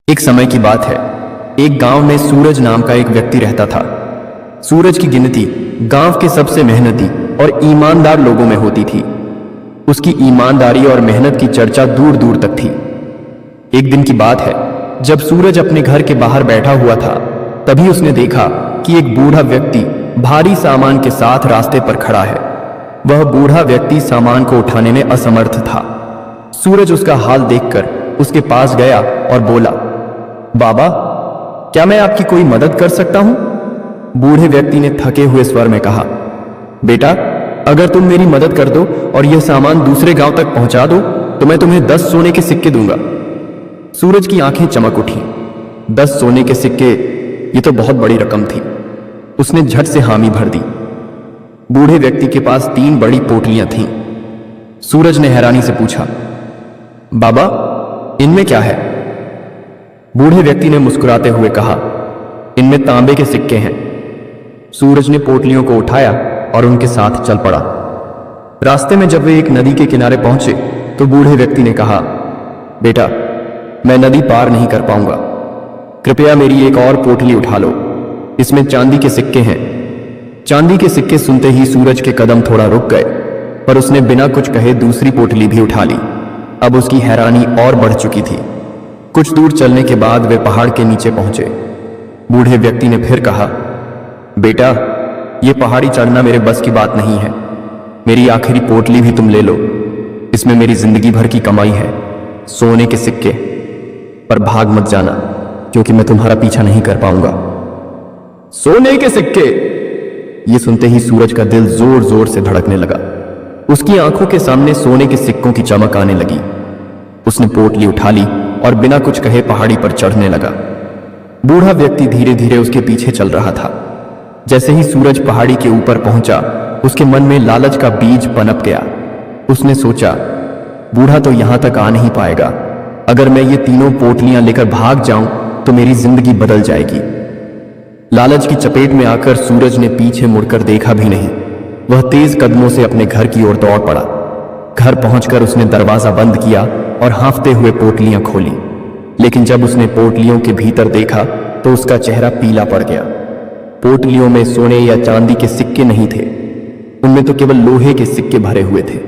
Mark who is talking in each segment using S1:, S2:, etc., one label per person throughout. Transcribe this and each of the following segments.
S1: एक समय की बात है। एक गांव में सूरज नाम का एक व्यक्ति रहता था। सूरज की गिनती गांव के सबसे मेहनती और ईमानदार लोगों में होती थी। उसकी ईमानदारी और मेहनत की चर्चा दूर दूर तक थी। एक दिन की बात है, जब सूरज अपने घर के बाहर बैठा हुआ था, तभी उसने देखा कि एक बूढ़ा व्यक्ति भारी सामान के साथ रास्ते पर खड़ा है। वह बूढ़ा व्यक्ति सामान को उठाने में असमर्थ था। सूरज उसका हाल देखकर उसके पास गया और बोला, बाबा, क्या मैं आपकी कोई मदद कर सकता हूं? बूढ़े व्यक्ति ने थके हुए स्वर में कहा, बेटा, अगर तुम मेरी मदद कर दो और यह सामान दूसरे गांव तक पहुंचा दो तो मैं तुम्हें 10 सोने के सिक्के दूंगा। सूरज की आंखें चमक उठी। 10 सोने के सिक्के, ये तो बहुत बड़ी रकम थी। उसने झट से हामी भर दी। बूढ़े व्यक्ति के पास 3 बड़ी पोटलियां थीं। सूरज ने हैरानी से पूछा, बाबा, इनमें क्या है? बूढ़े व्यक्ति ने मुस्कुराते हुए कहा, इनमें तांबे के सिक्के हैं। सूरज ने पोटलियों को उठाया और उनके साथ चल पड़ा। रास्ते में जब वे एक नदी के किनारे पहुंचे तो बूढ़े व्यक्ति ने कहा, बेटा, मैं नदी पार नहीं कर पाऊंगा, कृपया मेरी एक और पोटली उठा लो, इसमें चांदी के सिक्के हैं। चांदी के सिक्के सुनते ही सूरज के कदम थोड़ा रुक गए, पर उसने बिना कुछ कहे दूसरी पोटली भी उठा ली। अब उसकी हैरानी और बढ़ चुकी थी। कुछ दूर चलने के बाद वे पहाड़ के नीचे पहुंचे। बूढ़े व्यक्ति ने फिर कहा, बेटा, यह पहाड़ी चढ़ना मेरे बस की बात नहीं है। मेरी आखिरी पोटली भी तुम ले लो, इसमें मेरी जिंदगी भर की कमाई है, सोने के सिक्के। पर भाग मत जाना, क्योंकि मैं तुम्हारा पीछा नहीं कर पाऊंगा। सोने के सिक्के! ये सुनते ही सूरज का दिल जोर जोर से धड़कने लगा। उसकी आंखों के सामने सोने के सिक्कों की चमक आने लगी। उसने पोटली उठा ली और बिना कुछ कहे पहाड़ी पर चढ़ने लगा। बूढ़ा व्यक्ति धीरे धीरे उसके पीछे चल रहा था। जैसे ही सूरज पहाड़ी के ऊपर पहुंचा, उसके मन में लालच का बीज पनप गया। उसने सोचा, बूढ़ा तो यहां तक आ नहीं पाएगा। अगर मैं ये तीनों पोटलियां लेकर भाग जाऊं तो मेरी जिंदगी बदल जाएगी। लालच की चपेट में आकर सूरज ने पीछे मुड़कर देखा भी नहीं। वह तेज कदमों से अपने घर की ओर दौड़ पड़ा। घर पहुंचकर उसने दरवाजा बंद किया और हांफते हुए पोटलियां खोली। लेकिन जब उसने पोटलियों के भीतर देखा तो उसका चेहरा पीला पड़ गया। पोटलियों में सोने या चांदी के सिक्के नहीं थे, उनमें तो केवल लोहे के सिक्के भरे हुए थे।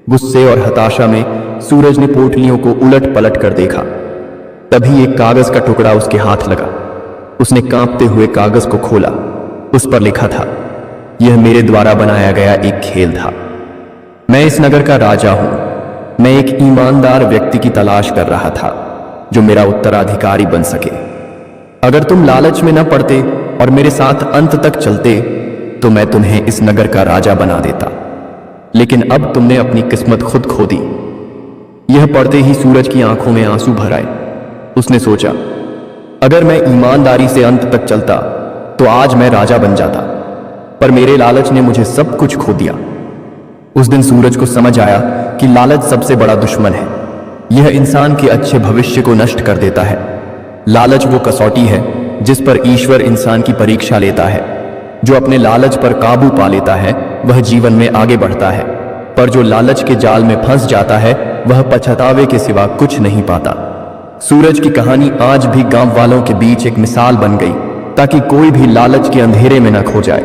S1: गुस्से और हताशा में सूरज ने पोटलियों को उलट पलट कर देखा। तभी एक कागज का टुकड़ा उसके हाथ लगा। उसने कांपते हुए कागज को खोला। उस पर लिखा था, यह मेरे द्वारा बनाया गया एक खेल था। मैं इस नगर का राजा हूं। मैं एक ईमानदार व्यक्ति की तलाश कर रहा था जो मेरा उत्तराधिकारी बन सके। अगर तुम लालच में न पड़ते और मेरे साथ अंत तक चलते तो मैं तुम्हें इस नगर का राजा बना देता। लेकिन अब तुमने अपनी किस्मत खुद खो दी। यह पढ़ते ही सूरज की आंखों में आंसू भर आए। उसने सोचा, अगर मैं ईमानदारी से अंत तक चलता तो आज मैं राजा बन जाता, पर मेरे लालच ने मुझे सब कुछ खो दिया। उस दिन सूरज को समझ आया कि लालच सबसे बड़ा दुश्मन है। यह इंसान के अच्छे भविष्य को नष्ट कर देता है। लालच वो कसौटी है जिस पर ईश्वर इंसान की परीक्षा लेता है। जो अपने लालच पर काबू पा लेता है वह जीवन में आगे बढ़ता है, पर जो लालच के जाल में फंस जाता है वह पछतावे के सिवा कुछ नहीं पाता। सूरज की कहानी आज भी गांव वालों के बीच एक मिसाल बन गई, ताकि कोई भी लालच के अंधेरे में न खो जाए।